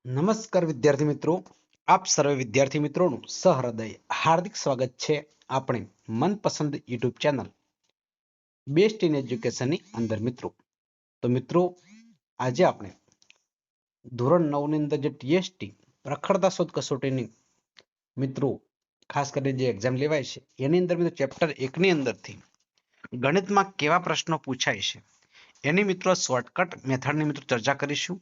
નમસ્કાર વિદ્યાર્થી મિત્રો, આપ સર્વે વિદ્યાર્થી મિત્રોનું સહૃદય હાર્દિક સ્વાગત છે આપણી મનપસંદ યુટ્યુબ ચેનલ બેસ્ટ ઇન એજ્યુકેશનની અંદર. તો મિત્રો, આજે આપણે ધોરણ 9 ની અંદર જે ટીએસટી પ્રખરતા શોધ કસોટીની મિત્રો ખાસ કરીને જે એક્ઝામ લેવાય છે એની અંદર મિત્રો ચેપ્ટર 1 ની અંદરથી ગણિતમાં કેવા પ્રશ્નો પૂછાય છે એની મિત્રો શોર્ટકટ મેથડની મિત્રો ચર્ચા કરીશું.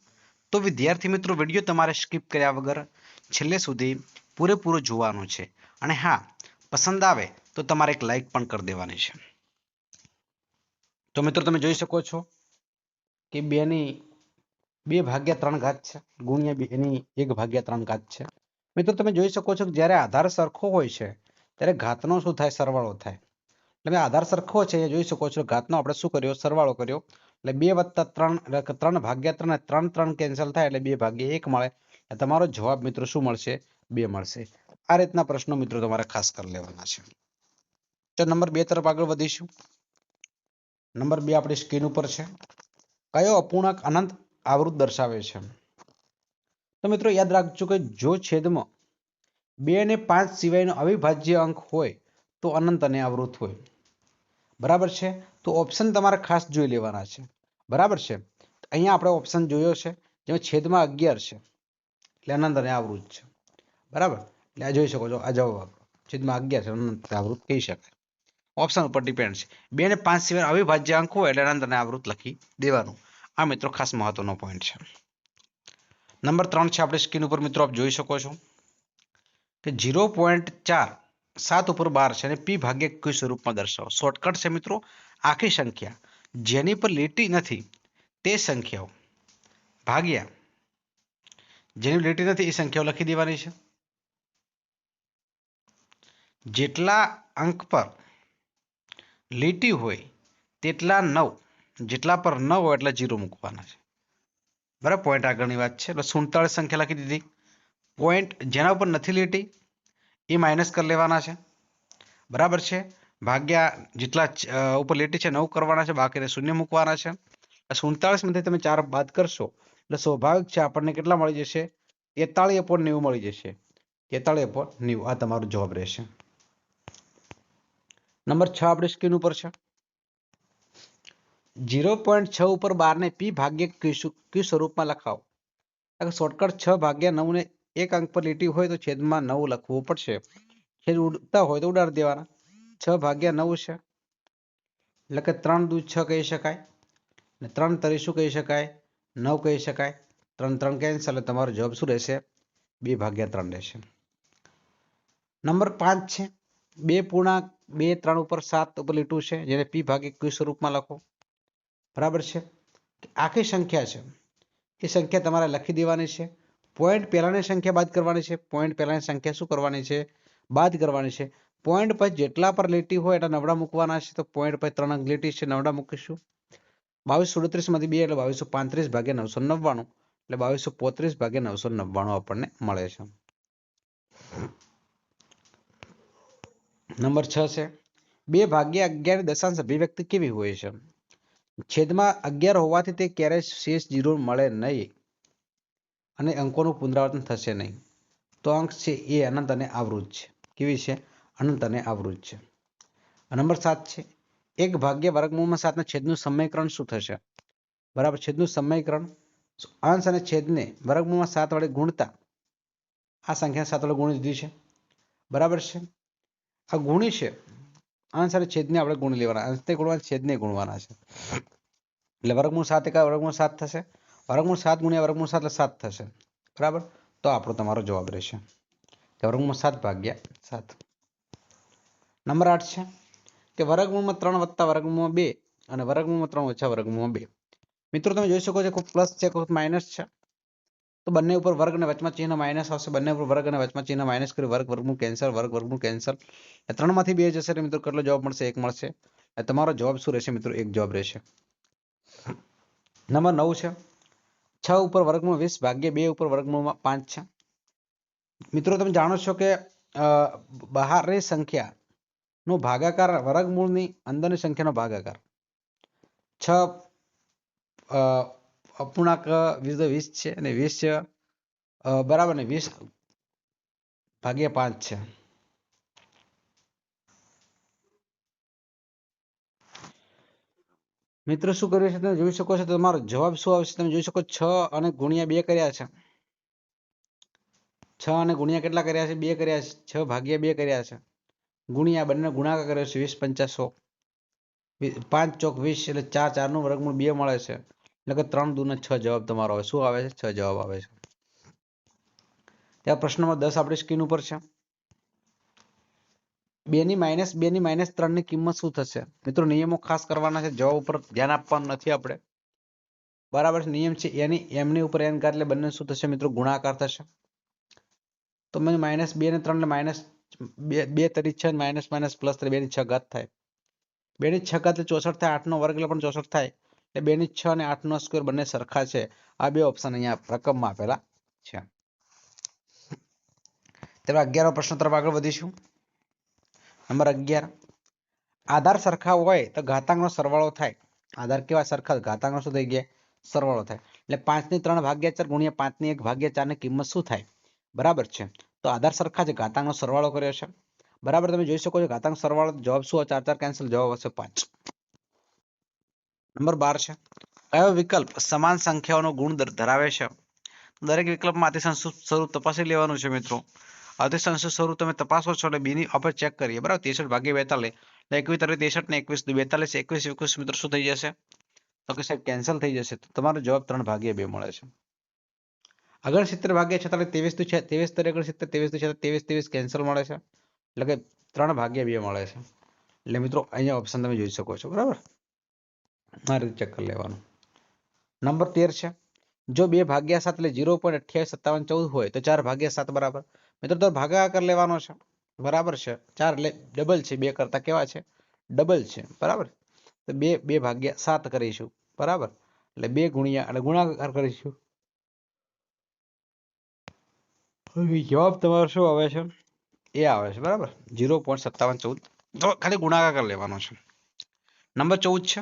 તો વિદ્યાર્થી મિત્રો, વિડીયો તમારે સ્કીપ કર્યા વગર છેલ્લે સુધી પૂરેપૂરો જોવાનું છે અને હા, પસંદ આવે તો તમારે એક લાઈક પણ કરી દેવાની છે. તો મિત્રો, તમે જોઈ શકો છો કે 2/3 ઘાત છે ગુણ્યા 1/3 ઘાત છે. મિત્રો, તમે જોઈ શકો છો કે જ્યારે આધાર સરખો હોય છે ત્યારે ઘાતનો શું થાય? સરવાળો થાય. એટલે આધાર સરખો છે એ જોઈ શકો છો, ઘાતનો આપણે શું કર્યો? સરવાળો કર્યો. એટલે 2 + 3 એટલે 3/3 3 કેન્સલ થાય એટલે 2/1 મળે. તમારો જવાબ મિત્રો શું મળશે? 2 મળશે. આ રીતના પ્રશ્નો મિત્રો તમારે ખાસ કરી લેવાના છે. તો નંબર 2 તરફ આગળ વધીશું. નંબર 2 આપણી સ્ક્રીન ઉપર છે. કયો અપૂર્ણાંક અનંત આવૃત દર્શાવે છે? તો મિત્રો યાદ રાખજો કે જો છેદમાં 2 અને 5 સિવાયનો અવિભાજ્ય અંક હોય તો અનંત અને આવૃત હોય. બરાબર છે? તો ઓપ્શન તમારે ખાસ જોઈ લેવાના છે. બરાબર છે? અહીંયા આપણે ઓપ્શન જોયો છે જેમાં છેદમાં 11 છે એટલે અનંત અને આવૃત છે. બરાબર? એટલે આ જોઈ શકો છો, આ જવાબ છેદમાં 11 છે, અનંત આવૃત કહી શકાય. ઓપ્શન ઉપર ડિપેન્ડ છે. 2 અને 5 સિવાય અવિભાજ્ય અંક હોય એટલે અનંત અને આવૃત લખી દેવાનું. આ મિત્રો ખાસ મહત્વનો પોઈન્ટ છે. નંબર 3 છે આપણી સ્ક્રીન ઉપર મિત્રો, આપ જોઈ શકો છો કે 0.4 7 ઉપર 12 છે અને p/q સ્વરૂપમાં દર્શાવો. શોર્ટકટ છે મિત્રો, આખી સંખ્યા જેની પર લીટી નથી તે સંખ્યાઓ ભાગ્યા જેની લીટી નથી એ સંખ્યાઓ લખી દેવાની છે. જેટલા અંક પર લીટી હોય તેટલા 9, જેટલા પર 9 હોય એટલે 0 મૂકવાના છે. બરાબર? પોઈન્ટ આગળની વાત છે. એટલે 47 સંખ્યા લખી દીધી. પોઈન્ટ જેના ઉપર નથી લીટી એ માઇનસ કરી લેવાના છે. બરાબર છે? ભાગ્યા જેટલા ઉપર લીટી છે 9 કરવાના છે, બાકીને 0 મૂકવાના છે. 47 માંથી તમે 4 બાદ કરશો એટલે સ્વાભાવિક છે આપણને કેટલા મળી જશે? 43/90 મળી જશે. 43/90 આ તમારો જવાબ રહેશે. નંબર 6 આપણી સ્ક્રીન ઉપર છે. 0.6 ઉપર 12 ને p/q સ્વરૂપમાં લખાવો. શોર્ટકટ 6/9 ને એક અંક પર લીટી હોય તો છેદમાં 9 લખવું પડશે. છેદ ઉડતા હોય તો ઉડાડી દેવાના. 6/9 છે એટલે કે 3 દુ 6 કહી શકાય ને 3 તરી શું કહી શકાય? 9 કહી શકાય. 3 3 કેન્સલ એટલે તમારો જવાબ શું રહેશે? 2/3 રહેશે. નંબર 5 છે. 2.23 ઉપર 7 ઉપર લીટું છે જેને p/q સ્વરૂપમાં લખો. બરાબર છે? આખી સંખ્યા છે એ સંખ્યા તમારે લખી દેવાની છે. પોઈન્ટ પહેલાની સંખ્યા બાદ કરવાની છે. પોઈન્ટ પહેલાની સંખ્યા શું કરવાની છે? બાદ કરવાની છે. પોઈન્ટ પછી જેટલા પર લીટી હોય એટલા નવડા મૂકવાના છે. તો પોઈન્ટ પછી 3 અંક લીટી છે, નવડા મૂકીશું. 2237 માંથી 2 એટલે 2235/999 એટલે 2235/999 આપણને મળે છે. નંબર 6 છે. 2/11 દશાંશ અભિવ્યક્તિ કેવી હોય છે? છેદમાં 11 હોવાથી તે ક્યારેય શેષ 0 મળે નહીં અને અંકોનું પુનરાવર્તન થશે નહીં. તો અંક છે એ અનંત અને આવૃત છે. કેવી છે? અનંત અને આવૃત છે. નંબર 7 છે. 1/√7 ના છેદનું સમીકરણ શું થશે? બરાબર? છેદનું સમીકરણ અંશ અને છેદને √7 વડે ગુણતા આ સંખ્યા 7 વડે ગુણી દીધી છે. બરાબર છે? આ ગુણી છે, અંશ અને છેદને આપણે ગુણી લેવાના. અંશને ગુણવાના, છેદને ગુણવાના છે. એટલે √7 એકા √7 થશે. √7 ગુણ્યા √7 એટલે 7 થશે. બરાબર? તો આપણો તમારો જવાબ રહેશે √7/7. નંબર 8 છે કે √3 વત્તા √2 અને √3 ઓછા √2. મિત્રો તમે જોઈ શકો છો કોઈ પ્લસ છે કોઈ માઇનસ છે. તો બંને ઉપર વર્ગ અને વચમાં ચિહ્ન માઇનસ આવશે. બંને ઉપર વર્ગ અને વચમાં ચિહ્ન માઇનસ કરી વર્ગ વર્ગમૂળ કેન્સલ, વર્ગ વર્ગમૂળ કેન્સલ. 3 માંથી 2 જશે મિત્રો કેટલો જવાબ મળશે? 1 મળશે. તમારો જવાબ શું રહેશે મિત્રો? 1 જવાબ રહેશે. નંબર 9 છે. 6 ઉપર વર્ગમૂળ 20 ભાગ્યા 2 ઉપર વર્ગમૂળમાં 5 છે. મિત્રો તમે જાણો છો કે બહારની સંખ્યા નો ભાગાકાર વર્ગમૂળની અંદરની સંખ્યાનો ભાગાકાર. 6 અપૂર્ણાંક 20 છે અને 20 બરાબર ને 20/5 છે. મિત્રો શું કર્યું છે તમે જોઈ શકો છો. તમારો જવાબ શું આવશે તમે જોઈ શકો. 6 અને ગુણ્યા 2 કર્યા છે. 6 અને ગુણ્યા કેટલા કર્યા છે? 2 કર્યા છે. 6/2 કર્યા છે. ગુણ્યા બંને ગુણાકાર કર્યો છે. 20 × 5 = 100. 5 ચોક 20 એટલે 4. 4 નું વર્ગમૂળ 2 મળે છે. એટલે કે 3 દૂને 6 જવાબ તમારો આવે. શું આવે છે? 6 જવાબ આવે છે. ત્યાં પ્રશ્ન નંબર 10 આપણી સ્ક્રીન ઉપર છે. 2 ની -2 ની -3 ની કિંમત શું થશે? મિત્રો નિયમો ખાસ કરવાના છે. જવાબ ઉપર ધ્યાન આપવાનું નથી આપણે. બરાબર છે. નિયમ છે m ની ઉપર n ઘાત એટલે બંને શું થશે મિત્રો? ગુણાકાર થશે. તો -2 ને 3 એટલે -2 તરી 6 માઇનસ માઇનસ પ્લસ 2 ની 6 ઘાત થાય. 2 ની 6 ઘાત એટલે 64 થાય. 8 નો વર્ગ એટલે પણ 64 થાય. એટલે 2 ની 6 અને 8 નો સ્ક્વેર બંને સરખા છે. આ બે ઓપ્શન અહીંયા રકમમાં આપેલા છે. ત્યાર 11મો પ્રશ્ન તરફ આગળ વધીશું. નંબર 11. આધાર સરખા હોય તો ઘાતાંકનો સરવાળો થાય. આધાર કેવા સરખા? ઘાતાંકનો શું થઈ ગયા? સરવાળો થાય. એટલે 5 ની 3/4 ગુણ્યા 5 ની 1/4 ની કિંમત શું થાય? બરાબર છે. તો આધાર સરખા છે. ઘાતાંકનો સરવાળો કર્યો છે. બરાબર તમે જોઈ શકો છો. ઘાતાંક સરવાળો જવાબ શું? 4 4 કેન્સલ. જવાબ હશે 5. નંબર 12 છે. કયો વિકલ્પ સમાન સંખ્યાઓનો ગુણ ધરાવે છે? દરેક વિકલ્પમાં અતિસંસુ સ્વરૂપ તપાસી લેવાનું છે મિત્રો. અતિસંસુ સ્વરૂપ તમે તપાસો છો એટલે બીની આપણે ચેક કરીએ. બરાબર 63/42 એટલે 21 63 ને 21 42 21 મિત્રો શું થઈ જશે? તો કે સાહેબ કેન્સલ થઈ જશે. તો તમારો જવાબ 3/2 મળે છે. 69/46 23 છે. 23 23 23 કેન્સલ મળે છે. એટલે કે 3/2 મળે છે. એટલે મિત્રો અહીંયા ઓપ્શન તમે જોઈ શકો છો. બરાબર આ રીતે ચેક કરી લેવાનું. નંબર 13 છે. જો 2/7 એટલે 0.285714 હોય તો 4/7 બરાબર. મિત્રો તો ભાગાકાર લેવાનો છે. બરાબર છે. 4 એટલે ડબલ છે. 2 કરતા કેવા છે? ડબલ છે. બરાબર. તો 2/7 કરીશું. બરાબર. એટલે 2 ગુણ્યા અને ગુણાકાર કરીશું. જવાબ તમારો શું આવે છે? એ આવે છે. બરાબર 0.5714. તો ખાલી ગુણાકાર કરી લેવાનો છે. નંબર 14 છે.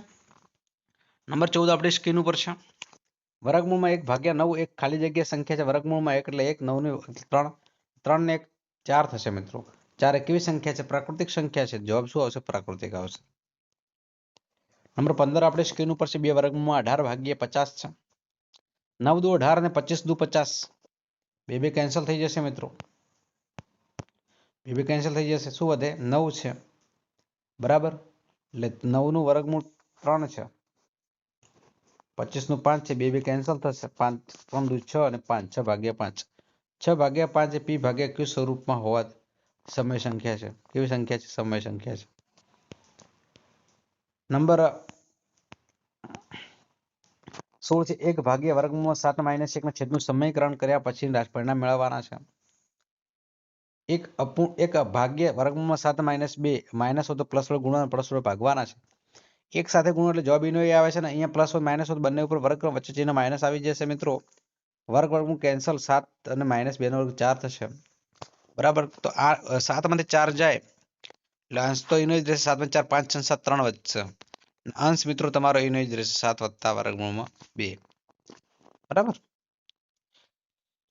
નંબર 14 આપણી સ્ક્રીન ઉપર છે. વર્ગમૂળમાં 1/9 એક ખાલી જગ્યા સંખ્યા છે. વર્ગમૂળમાં 1 એટલે 1 9 ની 3 3 ને 1 4 થશે મિત્રો. 4 એક કેવી સંખ્યા છે? પ્રાકૃતિક સંખ્યા છે. જવાબ શું આવશે? પ્રાકૃતિક આવશે. નંબર 15 આપણે સ્ક્રીન ઉપર છે. 2 વર્ગમૂળમાં 18/50 છે. 9 દુ 18 અને 25 દુ 50. બે કેન્સલ થઈ જશે મિત્રો. બે કેન્સલ થઈ જશે. શું વધે? 9 છે. બરાબર. એટલે 9 નું વર્ગમૂળ 3 છે. 25 નું 5 છે. બે કેન્સલ થશે. 5 3 દુ 6 અને 5 6/5. 6/5 એ p/q સ્વરૂપમાં હોવા સમય સંખ્યા છે. કેવી સંખ્યા છે? સમય સંખ્યા છે. નંબર 16 છે. 1/7 - 1 ના છેદનું સમીકરણ કર્યા પછી પરિણામ મેળવવાના છે. એક ભાગ્ય વર્ગમૂળમાં 7 - 2 માઇનસ હોય તો પ્લસ વડે ગુણવાના, પ્લસ વડે ભાગવાના છે. એક સાથે ગુણો એટલે જવાબ ઇનો આવે છે ને. અહીંયા પ્લસ હોય માઇનસ હોય બંને ઉપર વર્ગ વચ્ચે ચિહ્ન માઇનસ આવી જશે મિત્રો. વર્ગમૂળ કેન્સલ. 7 અને -2 નો વર્ગ 4 થશે. બરાબર. તો આ 7 માંથી 4 જાય એટલે અંશ તો ઇનો જ રહેશે. 7 માંથી 4 5 6 7 3 વધશે. અંશ મિત્રો તમારો ઇનો જ રહેશે. 7 વત્તા વર્ગમૂળમાં 2. બરાબર.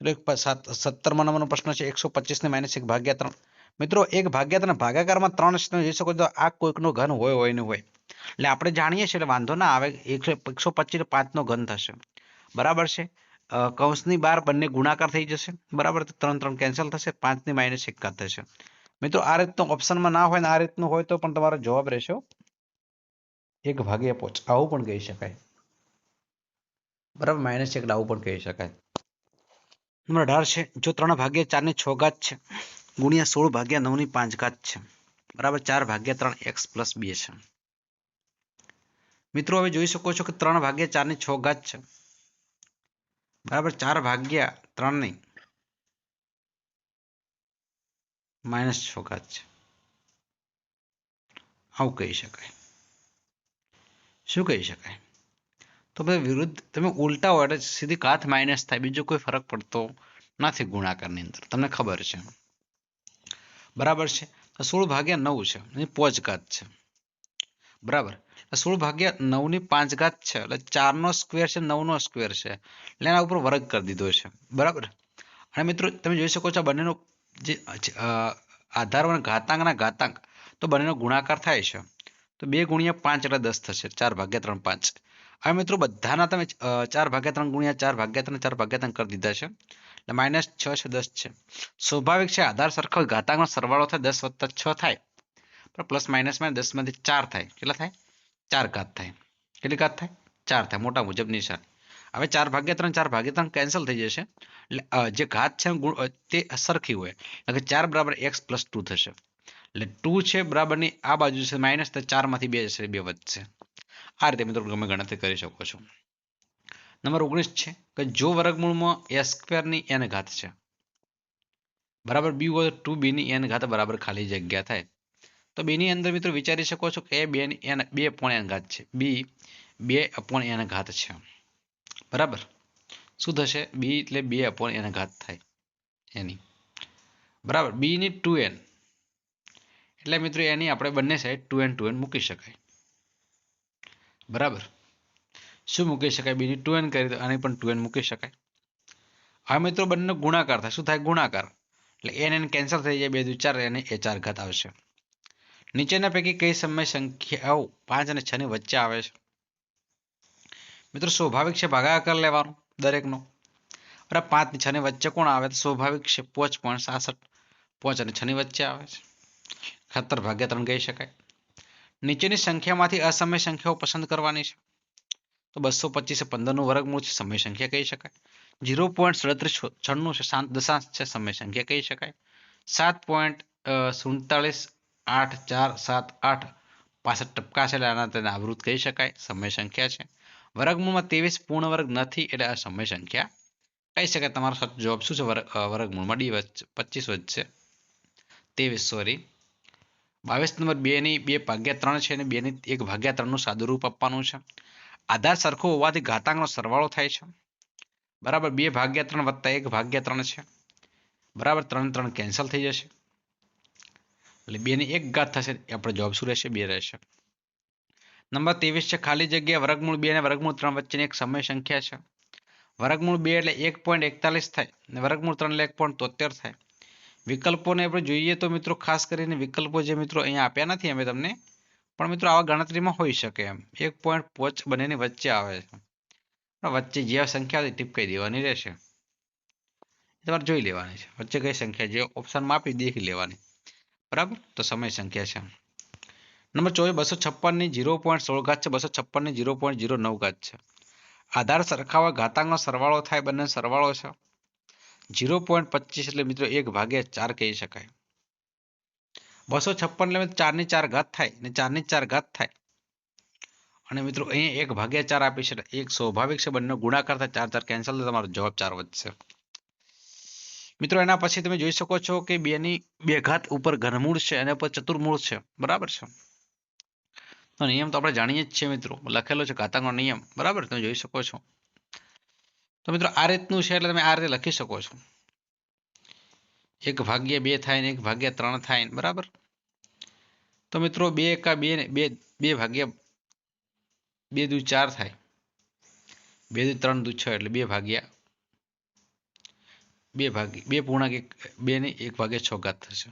17મા નંબરનો પ્રશ્ન છે. 125 ને -1/3. મિત્રો 1/3 ભાગાકારમાં 3 જોઈ શકો છો. આ કોઈકનો ઘન હોય ને હોય. એટલે આપણે જાણીએ છીએ એટલે વાંધો ના આવે. 125 5 નો ઘન થશે. બરાબર છે. કૌંસની બહાર બંને ગુણાકાર થઈ જશે. બરાબર. 3 3 કેન્સલ થશે. 5 ની -1 થશે. મિત્રો આ રીતનો ઓપ્શનમાં ના હોય ને આ રીતનું હોય તો પણ તમારો જવાબ રહેશે 1/5. આવું પણ કહી શકાય. બરાબર. -1 આવું પણ કહી શકાય. નંબર 18 છે. જો 3/4 ની 6 ઘાત છે ગુણ્યા 16/9 ની 5 ઘાત છે. બરાબર. 4/3 x + 2 છે. મિત્રો હવે જોઈ શકો છો કે 3/4 ની 6 ઘાત છે. બરાબર. 4/3 ની -6 ઘાત છે. આવું કહી શકાય. શું કહી શકાય? તો ભાઈ વિરુદ્ધ તમે ઉલટા હોય એટલે સીધી ઘાત માઇનસ થાય. બીજો કોઈ ફરક પડતો નથી ગુણાકારની અંદર. તમને ખબર છે. બરાબર છે. 16/9 છે. એની 5 ઘાત છે. બરાબર. 16/9 ની 5 ઘાત છે એટલે 4 નો સ્ક્વેર છે 9 નો સ્ક્વેર છે એટલે એના ઉપર વર્ગ કરી દીધો છે. બરાબર. અને મિત્રો તમે જોઈ શકો છો આ બંનેનો જે આધાર અને ઘાતાંકના ઘાતાંક તો બંનેનો ગુણાકાર થાય છે. તો 2 ગુણ્યા 5 એટલે 10 થશે. 4 ભાગ્યા 3 5. હવે મિત્રો બધાના તમે 4 ભાગ્યા 3 ગુણ્યા 4 ભાગ્યા 3 4 ભાગ્યા 3 કરી દીધા છે. એટલે -6 છે 10 છે. સ્વાભાવિક છે આધાર સરખો ઘાતાંકનો સરવાળો થાય 10 વત્તા 6 થાય. પણ પ્લસ માઇનસમાં 10 માંથી 4 થાય. કેટલા થાય? 4 ઘાત થાય. કેટલી ઘાત થાય? 4 થાય. મોટા મુજબ નિશાન. હવે 4 ભાગ્યા 3 4 ભાગ્યા 3 કેન્સલ થઈ જશે. એટલે જે ઘાત છે તે સરખી હોય. એટલે 4 બરાબર x પ્લસ 2 થશે. એટલે 2 છે બરાબરની આ બાજુ છે માઇનસ, તો 4 માંથી 2 જશે, 2 વધશે. આ રીતે મિત્રો તમે ગણતરી કરી શકો છો. નંબર 19 છે કે જો વર્ગમૂળમાં a સ્ક્વેરની n ઘાત છે બરાબર b હોય તો 2b ની n ઘાત બરાબર ખાલી જગ્યા થાય. તો b ની અંદર મિત્રો વિચારી શકો છો કે a 2 upon n ઘાત છે, b 2 upon n ઘાત છે. બરાબર શું થશે? b એટલે 2 upon n ઘાત થાય એની. બરાબર b ની 2n એટલે મિત્રો એની આપણે બંને સાઈડ 2n મૂકી શકાય. બરાબર શું મૂકી શકાય? b ની 2n કરી તો આની પણ 2n મૂકી શકાય. હવે મિત્રો બંને ગુણાકાર થાય. શું થાય? ગુણાકાર. એટલે n કેન્સલ થઈ જાય, 2 દુ 4 અને એ 4 ઘાત આવશે. નીચેના પૈકી કઈ સમય સંખ્યાઓ 5 અને 6 ની વચ્ચે આવે છે? મિત્રો સ્વાભાવિક છે ભાગાકાર લેવાનો દરેકનો. બરાબર 5 અને 6 ની વચ્ચે કોણ આવે? તો સ્વાભાવિક છે 5.67. 5 અને 6 ની વચ્ચે આવે છે. 17 ભાગ્યા 3 કહી શકાય. નીચેની સંખ્યામાંથી અસમય સંખ્યાઓ પસંદ કરવાની છે. તો 225 એ 15 નું વર્ગમૂળ છે, સમય સંખ્યા કહી શકાય. 0.3796 છે, 7 દશાંશ છે, સમય સંખ્યા કહી શકાય. 7.478478 65 ટપકા છે એટલે આના તેને આવૃત કહી શકાય, સમય સંખ્યા છે. વર્ગમૂળમાં 23 પૂર્ણ વર્ગ નથી એટલે આ સમય સંખ્યા કહી શકાય. તમારો સાચો જવાબ શું છે? વર્ગમૂળમાં d વચ્ચે 25 વચ્ચે 23 સોરી. 22 નંબર 2 ની 2 ભાગ્યા 3 છે અને 2 ની 1 ભાગ્યા 3 નું સાદુરૂપ આપવાનું છે. આધાર સરખો હોવાથી ઘાતાંકનો સરવાળો થાય છે. બરાબર 2 ભાગ્યા 3 વત્તા 1 ભાગ્યા 3 છે. બરાબર 3 3 કેન્સલ થઈ જશે. એટલે 2 ની 1 ઘાત થશે. આપણો જવાબ શું રહેશે? 2 રહેશે. નંબર 23 છે ખાલી જગ્યા વર્ગમૂળ 2 અને વર્ગમૂળ 3 વચ્ચેની એક સમય સંખ્યા છે. વર્ગમૂળ 2 એટલે 1.41 થાય અને વર્ગમૂળ 3 એટલે 1.73 થાય. વિકલ્પોને આપણે જોઈએ તો મિત્રો ખાસ કરીને વિકલ્પો જે મિત્રો અહીંયા આપ્યા નથી અમે તમને, પણ મિત્રો આવા ગણતરીમાં હોઈ શકે એમ. 1.5 બંનેની વચ્ચે આવે છે. વચ્ચે જે સંખ્યા ટીપકાઈ દેવાની રહેશે. તમારે જોઈ લેવાની છે વચ્ચે કઈ સંખ્યા જે ઓપ્શનમાં આપી દેખી લેવાની. બરાબર તો સમય સંખ્યા છે. નંબર 24 256 ની 0.16 ઘાત છે, 256 ની 0.09 ઘાત છે. આધાર સરખાવા ઘાતાંકનો સરવાળો થાય, બંને સરવાળો છે. 0.25 એટલે મિત્રો 1 ભાગ્યા 4 કહી શકાય. 256 એટલે 4 ની 4 ઘાત થાય ને 4 ની 4 ઘાત થાય. અને મિત્રો અહીંયા 1 ભાગ્યા 4 આપી છે. એક સ્વાભાવિક છે બંને ગુણાકાર થાય, 4 4 કેન્સલ થાય, તમારો જવાબ 4 વધશે. મિત્રો એના પછી તમે જોઈ શકો છો કે 2 ની 2 ઘાત ઉપર ઘનમૂળ છે અને ઉપર ચતુર્મૂળ છે. બરાબર છે. તો નિયમ તો આપણે જાણીએ જ છીએ મિત્રો, લખેલો છે ઘાતાંકનો નિયમ. બરાબર તમે જોઈ શકો છો. તો મિત્રો આ રીતનું છે એટલે તમે આ રીતે લખી શકો છો. 1 ભાગ્યા 2 થાય ને 1 ભાગ્યા 3 થાય. બરાબર તો મિત્રો 2 એકા 2 ને 2 ભાગ્યા 2 દુ 4 થાય, 2 દુ 3 દુ 6 એટલે 2 ભાગ્યા 2 પૂર્ણાંક 2 ની 1 ભાગ્યા 6 ઘાત થશે.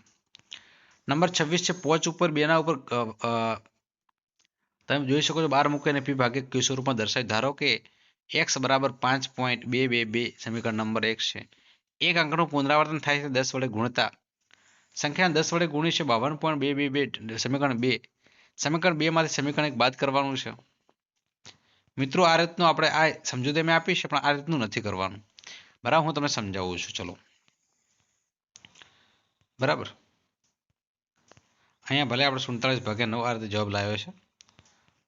નંબર 26 છે પોચ ઉપર 2 ના ઉપર તમે જોઈ શકો છો 12 મૂકીને p ભાગ્યા q સ્વરૂપમાં દર્શાવી. ધારો કે x બરાબર 5.222 સમીકરણ નંબર 1 છે. એક અંકનું પુનરાવર્તન થાય છે 10 વડે ગુણતા. સંખ્યા 10 વડે ગુણી છે 52.222 સમીકરણ 2. સમીકરણ 2 માંથી સમીકરણ 1 બાદ કરવાનું છે. મિત્રો આ રીતનું આપણે આ સમજૂતી મેં આપી છે પણ આ રીતનું નથી કરવાનું. બરાબર હું તમને સમજાવું છું. ચલો બરાબર અહીંયા ભલે આપણે 47 ભાગ્યા 9 આ રીતે જવાબ લાવ્યો છે,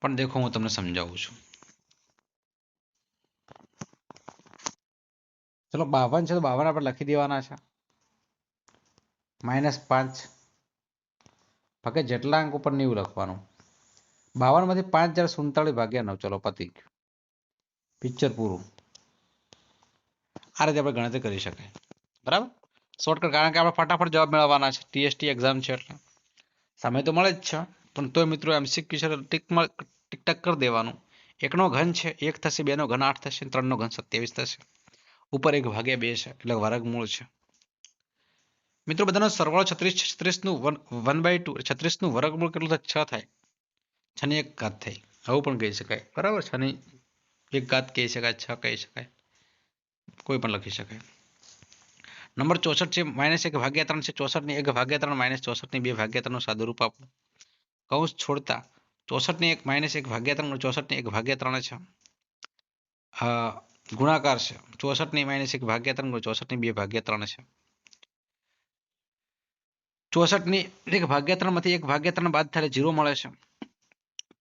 પણ દેખો હું તમને સમજાવું છું. ચલો 52 છે તો 52 આપણે લખી દેવાના છે. -5 ભાગ્યા જેટલા અંક ઉપર 90 લખવાનું. 52 માંથી 5 જ્યારે 47 ભાગ્યા 9. ચલો પતી ગયું, પિક્ચર પૂરું. આ રીતે આપણે ગણતરી કરી શકાય. બરાબર શોર્ટકટ, કારણ કે આપણે ફટાફટ જવાબ મેળવવાના છે. ટીએસટી એક્ઝામ છે એટલે સમય તો મળે જ છે, પણ તોય મિત્રો MCQ છે ટીક ટાક કરી દેવાનું. 1 નો ઘન છે 1 થશે, 2 નો ઘન 8 થશે, 3 નો ઘન 27 થશે. ઉપર 1/2 છે એટલે વર્ગમૂળ છે. મિત્રો બધાનો સરવાળો 36 છે. 36 નું 1/2 36 નું વર્ગમૂળ કેટલું થાય? 6 થાય. 6 ની 1 ઘાત થાય. આવું પણ કહી શકાય. બરાબર, 6 ની 1 ઘાત કહી શકાય, 6 કહી શકાય, કોઈ પણ લખી શકાય. નંબર 64 છે, -1/3 છે. 64 ની 1/3 -64 ની 2/3 નું સાદુરૂપ આપો. કૌંસ છોડતા 64 ની 1/3 64 ની 1/3 છે. ગુણાકાર છે. 64 ની -1/3 64 ની 2/3 છે. 64 ની 1/3 માંથી 1/3 બાદ થાય 0 મળે છે.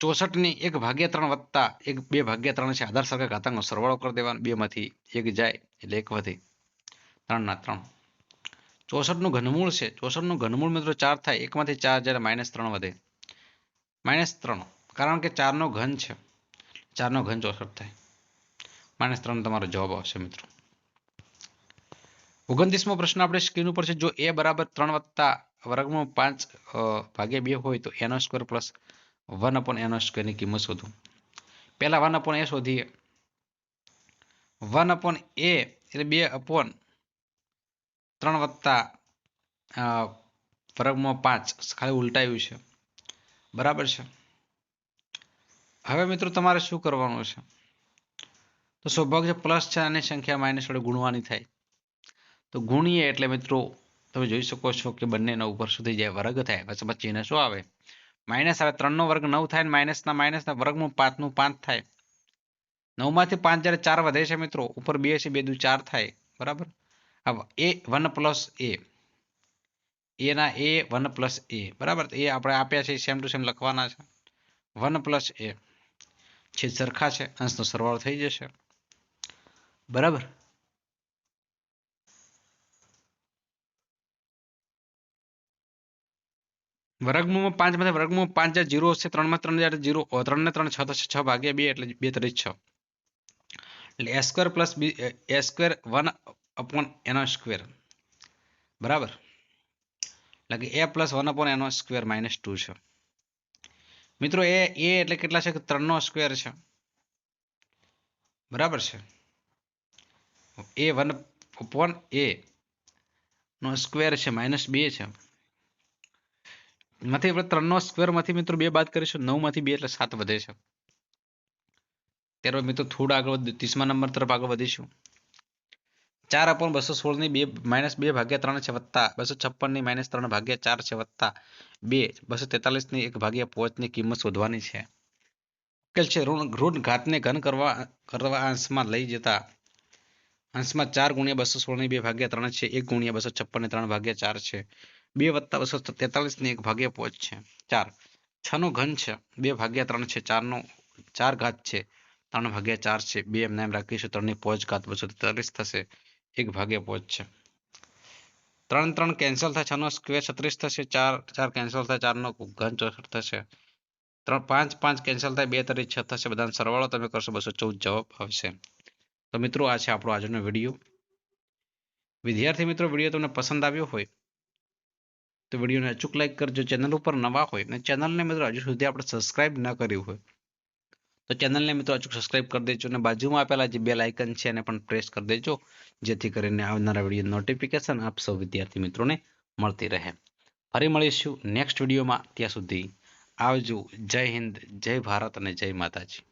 64 ની 1/3 વત્તા 2/3 છે. આધાર સરખા ઘાતાંકનો સરવાળો કરી દેવાનો. 2 માંથી 1 જાય એટલે 1 વધે. 3 ના 3. 64 નું ઘનમૂળ છે. 64 નું ઘનમૂળ મિત્રો 4 થાય. 1 માંથી 4 જાય -3 વધે. -3 કારણ કે 4 નો ઘન છે. 4 નો ઘન 64 થાય. -3 તમારો જવાબ આવશે મિત્રો. 29મો પ્રશ્ન આપણે સ્ક્રીન ઉપર છે. જો a બરાબર 3 વત્તા વર્ગમૂળ 5/2 હોય તો એનો સ્ક્વેર પ્લસ 1/n² ની કિંમત શોધો. પહેલા 1/a શોધીએ. 1/a એટલે 2/3 વત્તા વર્ગમૂળ 5 ખાલી ઉલટાયું છે. બરાબર છે. હવે મિત્રો તમારે શું કરવાનું છે? તો સ્વાભાવિક છે પ્લસ છે અને સંખ્યા માઇનસ વડે ગુણવાની થાય. તો ગુણીએ એટલે મિત્રો તમે જોઈ શકો છો કે બંનેનો ઉપર સુધી જાય વર્ગ થાય. પછી ચિહ્ન શું આવે? માઇનસ આવે. 3 નો વર્ગ 9 થાય ને માઇનસના વર્ગમૂળ 5 નું 5 થાય. 9 માંથી 5 જ્યારે 4 વધે છે મિત્રો, ઉપર 2 છે, 2 દુ 4 થાય. બરાબર. હવે એ 1 પ્લસ a એના a 1 પ્લસ a બરાબર. એ આપણે આપ્યા છે સેમ ટુ સેમ લખવાના છે. 1 પ્લસ a છેદ સરખા છે, અંશનો સરવાળો થઈ જશે. બરાબર. વર્ગમૂળમાં 5 માંથી વર્ગમૂળ 5 જ્યારે 0 હશે, 3 માં 3 જ્યારે 0, 3 ને 3 6 થશે. 6/2 એટલે 2 તરી 6 એટલે a² પ્લસ a² 1/n². બરાબર. એટલે કે a પ્લસ 1/n² -2 છે. મિત્રો એ એટલે કેટલા છે? 3 નો સ્ક્વેર છે. બરાબર છે. a 1/a નો સ્ક્વેર છે -2 છે. માંથી આપણે 3 નો સ્ક્વેર માંથી મિત્રો 2 બાદ કરીશું. 9 માંથી 2 એટલે 7 વધે છે. ત્યારબાદ મિત્રો થોડા આગળ 30મા નંબર તરફ આગળ વધીશું. 4/216 ની -2/3 છે વત્તા 256 ની -3/4 છે વત્તા 243 ની 1/5 ની કિંમત શોધવાની છે. ઉકેલ છે ઋણ ઘાતને ઘન કરવા અંશમાં લઈ જતા અંશમાં 4 × 216 ની 2/3 છે. 1 × 256 ની 3/4 છે. 2 વત્તા 243 ની 1/5 છે. 4 6 નો ઘન છે. 2/3 છે. 4 નો 4 ઘાત છે. 3/4 છે. 2 એમને એમ રાખીશું. 3 ની 5 ઘાત 243 થશે. 1/5 છે. 3 3 કેન્સલ થાય. 6 નો સ્ક્વેર 36 થશે. 4 4 કેન્સલ થાય. 4 નો ઘન 64 થશે. 5 5 કેન્સલ થાય. 2 તરી 6 થશે. બધાનો સરવાળો તમે કરશો 214 જવાબ આવશે. તો મિત્રો આ છે આપણો આજનો વિડીયો. વિદ્યાર્થી મિત્રો વિડીયો તમને પસંદ આવ્યો હોય તો વિડીયોને અચૂક લાઈક કરજો. ચેનલ ઉપર નવા હોય અને ચેનલને મિત્રો હજુ સુધી આપણે સબસ્ક્રાઇબ ન કર્યું હોય તો ચેનલને મિત્રો અચૂક સબસ્ક્રાઇબ કરી દેજો અને બાજુમાં આપેલા જે બેલ આઇકન છે એને પણ પ્રેસ કરી દેજો, જેથી કરીને આવનારા વિડીયો નોટિફિકેશન આપ સૌ વિદ્યાર્થી મિત્રોને મળતી રહે. ફરી મળીશું નેક્સ્ટ વિડીયોમાં. ત્યાં સુધી આવજો. જય હિન્દ, જય ભારત અને જય માતાજી.